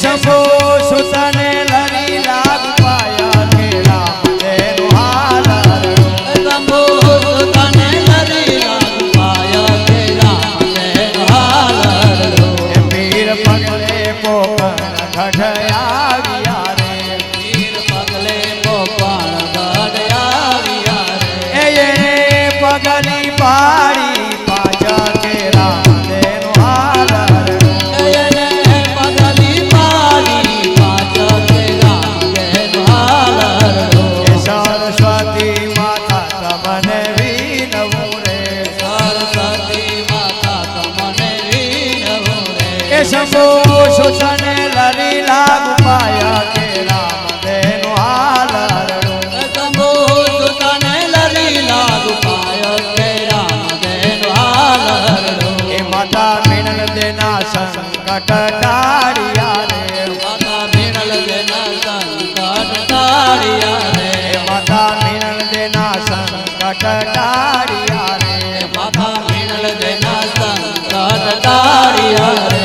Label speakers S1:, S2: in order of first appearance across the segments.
S1: शंभो सुतने लरी लाग पाया के राम तेनु हाल
S2: शंभो सुतने लरी लाग पाया के राम तेनु हाल
S1: पीर पगले पोपन घटया रे
S2: पीर पगले पोपन घटया रे
S1: ये पगली पारी पाजा के राम तेनु हाल सरस्वती माता तमने वीनवो रे
S2: सरस्वती माता तमने वीनवो रे
S1: शंभो सुतने लरी लाग पाया के राम तेनु हाल
S2: शंभो सुतने लरी लाग पाया के राम तेनु हाल
S1: माता मिनल देना संकट टारिया रे
S2: माता मिनल देना संकट टारिया रे
S1: माता मिनल देना संकट टारिया रे
S2: माता मिनल देना संकट टारिया रे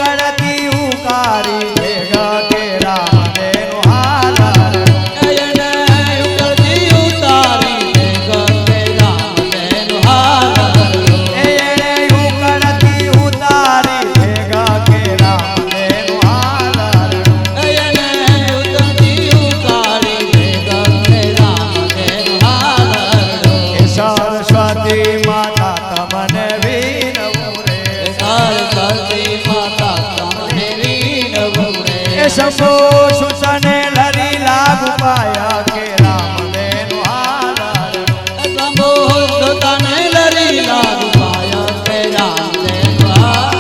S1: करती उकारी भेगा के राम तेनु हाल
S2: करती उतारी भेगा के राम तेनु हाल
S1: करती उतारी भेगा के राम तेनु हाल
S2: उतरती उतारी भेगा के राम तेनु हाल
S1: सरस्वती माता तमने वीनवो रे
S2: सरस्वती माता तमने वीनवो रे
S1: शंभो सुतने लरी लाग पाया के राम तेनु हाल
S2: शंभो सुतने लरी लाग पाया के राम तेनु हाल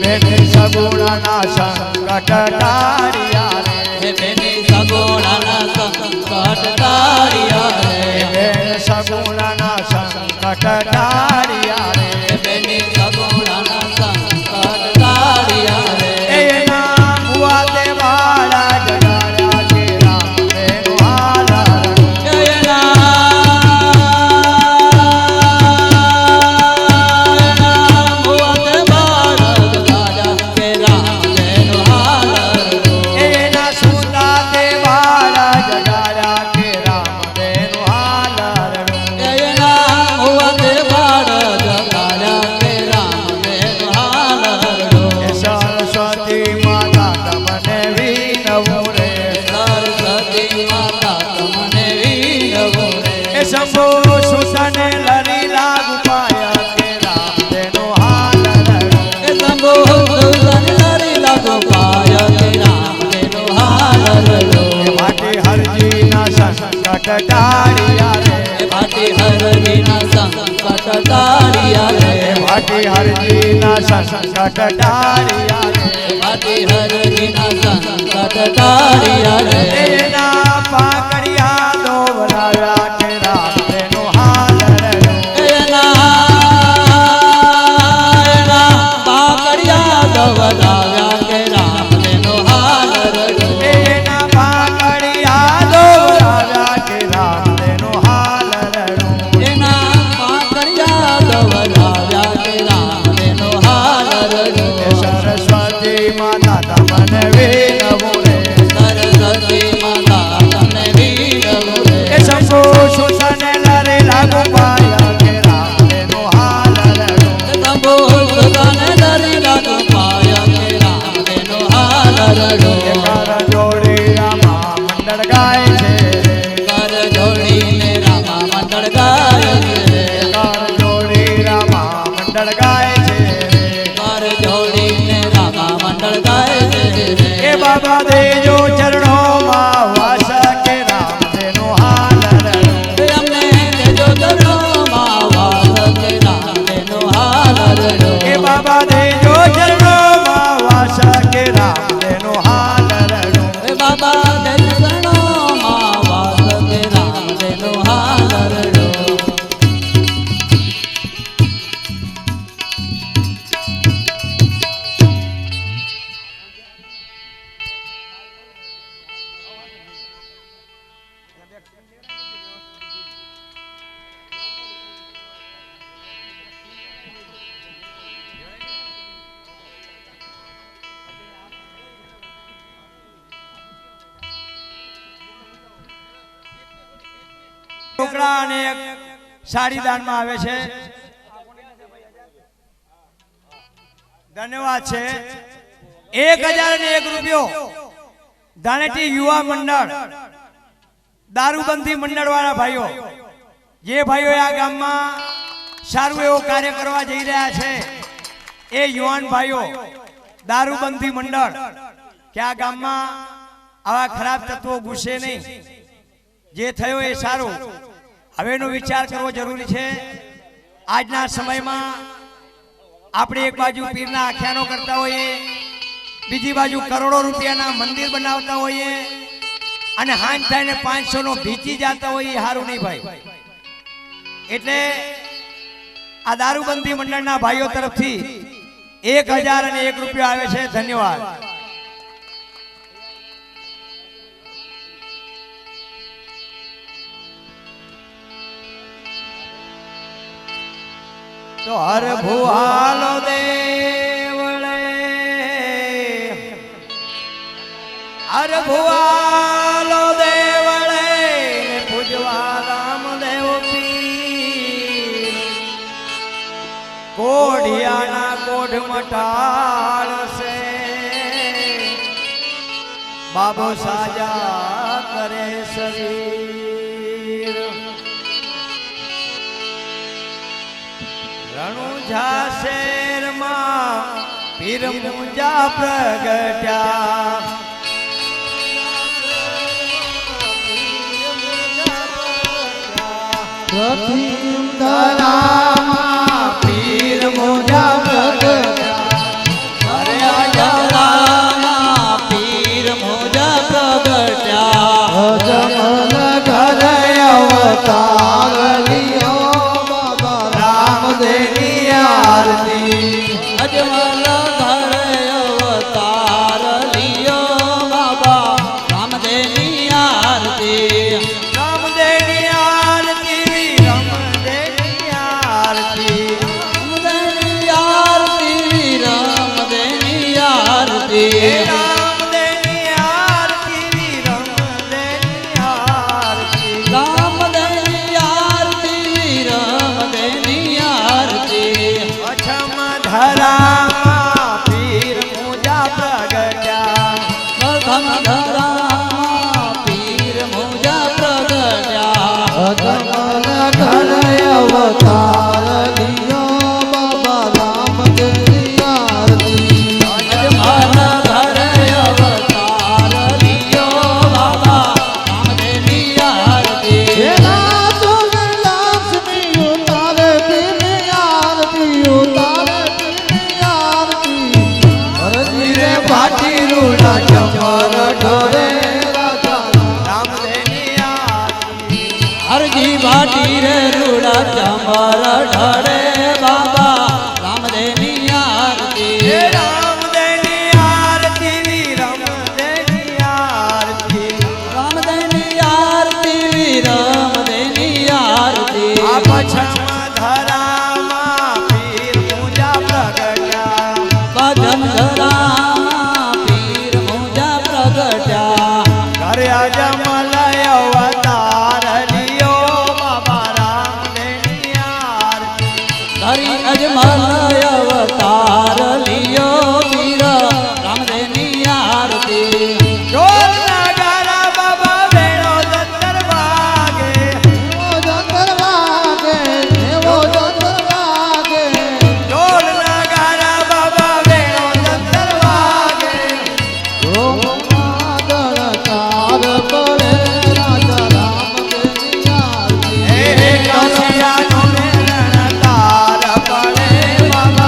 S1: बेने सगुणा ना संकट टारिया रे
S2: बेनी सगुणा ना संकट टारिया रे
S1: बेने सगुणा ना संकट टारिया रे
S2: बेनी सगुणा ना संकट टारिया रे
S1: नाम हुआ ते बाला जगाया के राम तेनु हाल सुता ते बाला जगाया के राम तेनु हाल सरस्वती माता तमने वीनवो रे शंभो सुतने लरी लाग पाया के राम तेनु हाल भाटी हर जी ना संकट टारिया रे
S2: भाटी हर बिना संकट टारिया रे
S1: भाटी हर जी ना संकट टारिया रे
S2: भाटी हर बिना संकट टारिया रे
S1: ना पाकड़िया दो बनाया के राम तेनु हाल
S2: पाकड़िया दवदाव्या के राम तेनु हाल
S1: ना पाकड़िया दो बनाया के राम तेनु हाल
S2: पाकड़िया दवदाव्या के राम तेनु हाल
S1: सरस्वती माता तमने वीनवो रे
S2: सरस्वती माता तमने वीनवो रे
S1: शंभो सुतने लरी लाग पाया के राम तेनु हाल
S2: शंभो सुतने लरी लाग पाया के राम तेनु हाल
S1: कर जोड़ी रामा मंडल गाय छे
S2: कर जोड़ी ने रामा मंडल गाय रे
S1: कर जोड़ी रामा मंडल गाय छे
S2: कर जोड़ी ने रामा मंडल गाय रे
S1: ए बाबा दे जो चरणों मां वास के राम तेनु हाल
S2: हमने जो चरणों मां वास के राम तेनु हाल
S1: ए बाबा दे जो चरणों मां वास के राम तेनु हाल
S2: बाबा दे चरणों मां वास के राम तेनु हाल
S1: રોકડા અને એક સાડી દાનમાં આવે છે. ધન્યવાદ છે. 1001 રૂપિયો ધાણેટી યુવા મંડળ દારૂબંધી મંડળ વાળા ભાઈઓ, જે ભાઈઓ આ ગામમાં સારું એવો કાર્ય કરવા જઈ રહ્યા છે, એ યુવાન ભાઈઓ દારૂબંધી મંડળ કે આ ગામમાં આવા ખરાબ તત્વો ઘૂસે નહીં. જે થયો એ સારું, હવેનો વિચાર કરવો જરૂરી છે. આજના સમયમાં આપણે એક બાજુ પીરના આખ્યાનો કરતા હોઈએ, બીજી બાજુ કરોડો રૂપિયાના મંદિર બનાવતા હોઈએ અને હાંજ થઈને 500 નો ભીચી જતા હોઈએ, સારું નહીં ભાઈ. એટલે આ દારૂબંધી મંડળના ભાઈઓ તરફથી 1001 રૂપિયો આવે છે. ધન્યવાદ. તો હર ભુહાલો દેવળે, હર ભુહાલો દેવળે પૂજવા રામદેવ પીર, કોઢિયાના કોઢ મટાળ છે, બાબો સાજા કરે શરીર. રણુજા શેરમાં પીર મુંજા પ્રગટ્યા,
S2: ધરામાં પીર મુંજા પ્રગટ્યા, અરે ધરામાં પીર મુંજા પ્રગટ્યા, જમલ ઘરે અવતાર લિયો બાબા રામદેવની આરતી, અજમલ ઘરે અવતાર લિયો બાબા રામદેવની આરતી,
S1: રામદેવની આરતી, રામદેવની આરતી,
S2: રામદેવની આરતી, રામદેવની આરતી,
S1: રામદેવની આરતી, રામદેવની આરતી,
S2: રામદેવની આરતી, રામદેવની આરતી,
S1: અછમ ધરામાં પીર મુંજા પ્રગટ્યા,
S2: પ્રથમ ધરામાં પીર મુંજા પ્રગટ્યા, ધર્મન ઘરે અવતાર લિયો બાબા રામદેવની આરતી, અજમલ ઘરે અવતાર લિયો બાબા રામદેવની આરતી, એના સુન લક્ષ્મી ઉતારે પીરની આરતી, ઉતારે પીરની આરતી, હરજી રે ભાટી રૂડા ચમર ઢોરે રાજા,
S1: રામદેવની આરતી,
S2: હરજી ભાટી રે રૂડા ચમર ઢોરે બાબા રામદેવની આરતી,
S1: હે રામદેવની આરતી, રામદેવની આરતી,
S2: રામદેવની આરતી, રામદેવની આરતી,
S1: આ પછમ ધરામાં પીર મુંજા પ્રગટ્યા,
S2: ભજન ધરામાં પીર મુંજા પ્રગટ્યા,
S1: ઘરે અજમલ અવતાર લિયો બાબા રામદેવની આરતી,
S2: ધરી અજમલ અવતાર લિયો પીર રામદેવની આરતી,
S1: ઢોલ નગારા બાબા વેણો દત્તર વાગે,
S2: એવો જંતર વાગે, એવો જંતર વાગે,
S1: ઢોલ નગારા બાબા વેણો દત્તર વાગે,
S2: દળકાર પડે રાજા રામદેવની આરતી,
S1: હે કસિયાનો ને રણતાર પડે બાબા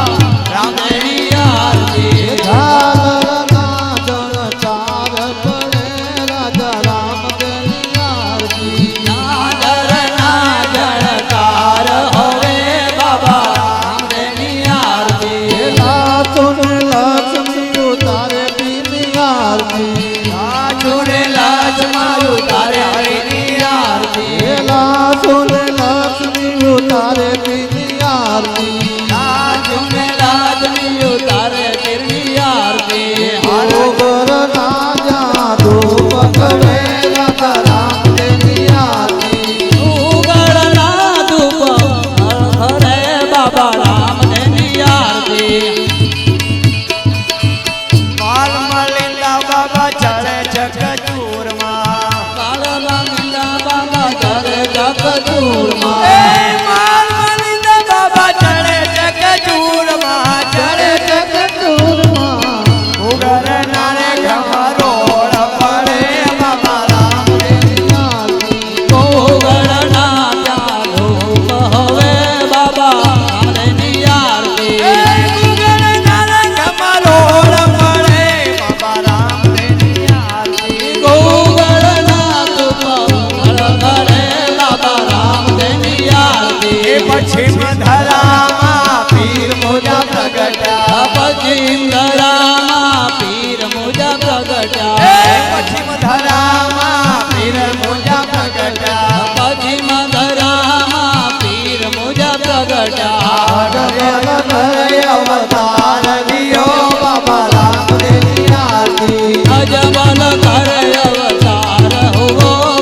S2: અવતાર દિયો બાબા રામદેવની આરતી અજમલ કરે અવતાર હો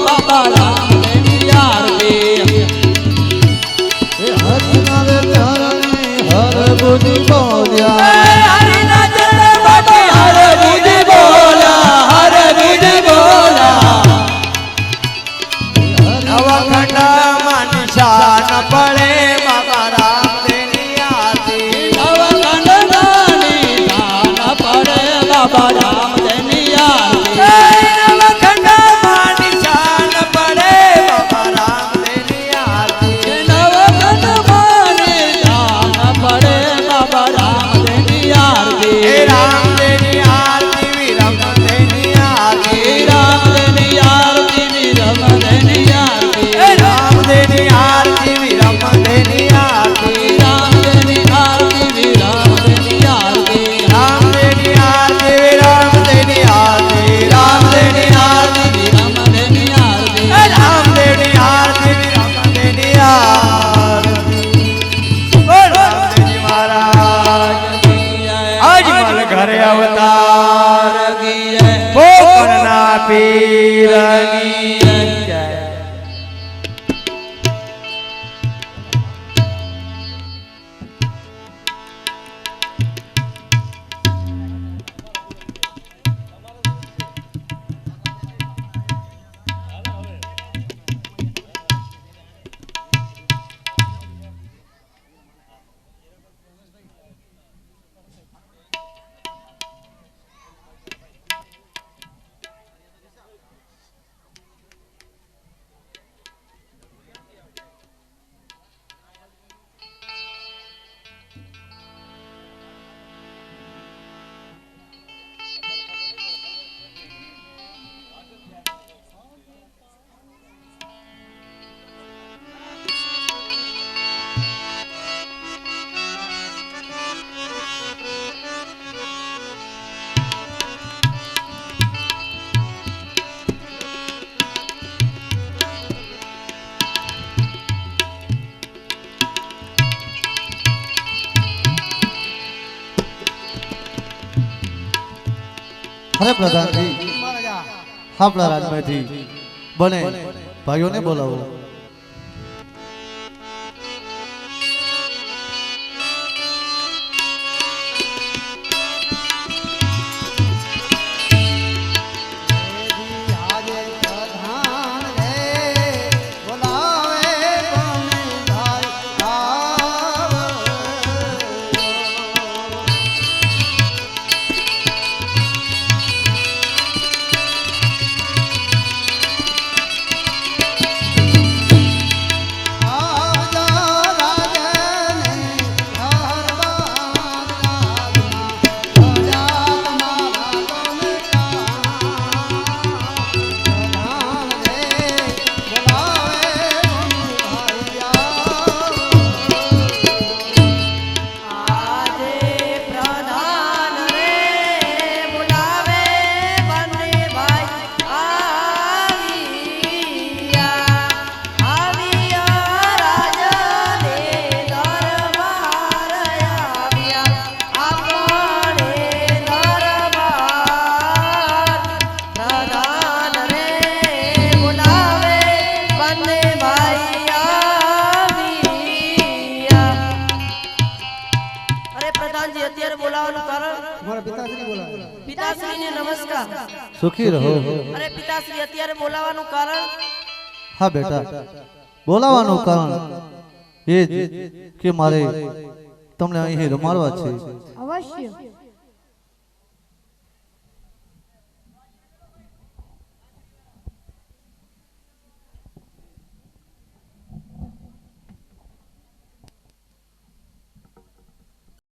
S2: બાબા રામદેવની આરતી હરિનારે ચરણે હર બુદ્ધિ બોલ્યા હરિના ચરણે બાબા હર બુદ્ધિ બોલ્યા હર બુદ્ધિ બોલ્યા
S1: નવખંડમાં નિશાન પડે બાબા રામદેવની આરતી
S2: નવખંડમાં નિશાન પડે બાબા રામદેવની આરતી
S1: નવખંડમાં નિશાન પડે બાબા રામદેવની આરતી
S2: નવખંડમાં નિશાન પડે બાબા રામદેવની આરતી
S1: હે રામદેવની આરતી વિરમદેવની આરતી
S2: રામદેવની આરતી વિરમદેવની આરતી
S1: રામદેવની આરતી વિરમદેવની આરતી
S2: રામદેવની આરતી વિરમદેવની આરતી
S1: રામદેવની આરતી વિરમદેવની આરતી રામદેવની આરતી
S2: વિરમદેવની આરતી
S1: રામદેવની આરતી વિરમદેવની આરતી બોલ રામદેવજી મહારાજ અજમલ ઘરે અવતાર પોકરના પીરની જય
S2: અરે પ્રધાનજી આપણા રાજમાંથી બને ભાઈઓને બોલાવો
S3: પિતાશ્રીને નમસ્કાર.
S2: સુખી રહો.
S3: અરે પિતાશ્રી અત્યારે બોલાવાનું કારણ?
S2: હા બેટા, બોલાવાનું કારણ એ જ કે મારે તમને અહીં રમાડવા છે.
S4: અવશ્ય.